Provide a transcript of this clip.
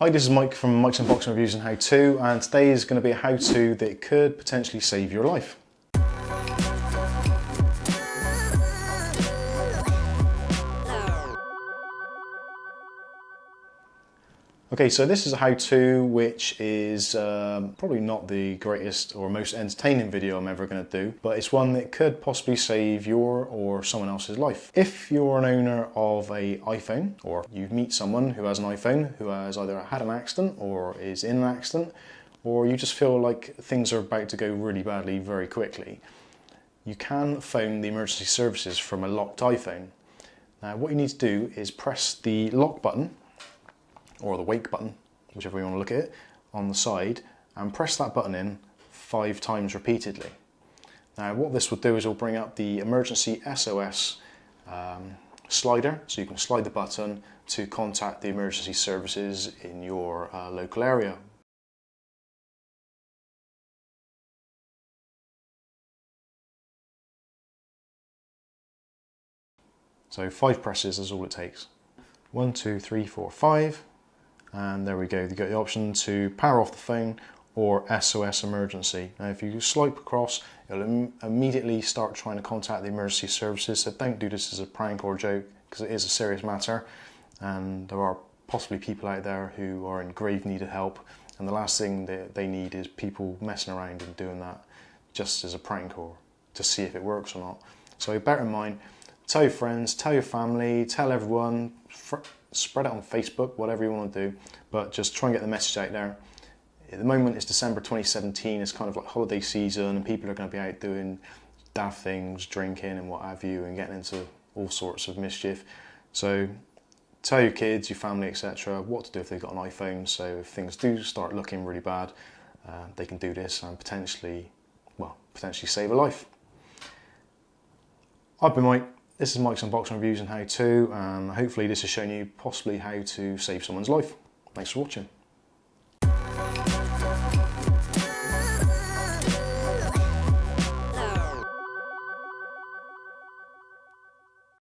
Hi, this is Mike from Mike's Unboxing Reviews and How To, and today is going to be a how-to that could potentially save your life. Okay, so this is a how-to which is probably not the greatest or most entertaining video I'm ever going to do, but it's one that could possibly save your or someone else's life. If you're an owner of an iPhone, or you meet someone who has an iPhone who has either had an accident or is in an accident, or you just feel like things are about to go really badly very quickly, you can phone the emergency services from a locked iPhone. Now what you need to do is press the lock button, or the wake button, whichever you want to look at it, on the side, and press that button in 5 times repeatedly. Now what this will do is it will bring up the Emergency SOS slider, so you can slide the button to contact the emergency services in your local area. So 5 presses is all it takes. 1, 2, 3, 4, 5. And there we go, you've got the option to power off the phone or SOS emergency. Now if you swipe across, it'll immediately start trying to contact the emergency services, so don't do this as a prank or a joke, because it is a serious matter and there are possibly people out there who are in grave need of help, and the last thing that they need is people messing around and doing that just as a prank or to see if it works or not. So bear in mind, tell your friends, tell your family, tell everyone, spread it on Facebook, whatever you want to do, but just try and get the message out there. At the moment it's December 2017, it's kind of like holiday season and people are going to be out doing daft things, drinking and what have you, and getting into all sorts of mischief. So tell your kids, your family, etc. what to do if they've got an iPhone, so if things do start looking really bad, they can do this and potentially save a life. I've been Mike. This is Mike's Unboxing Reviews and How To, and hopefully this has shown you possibly how to save someone's life. Thanks for watching.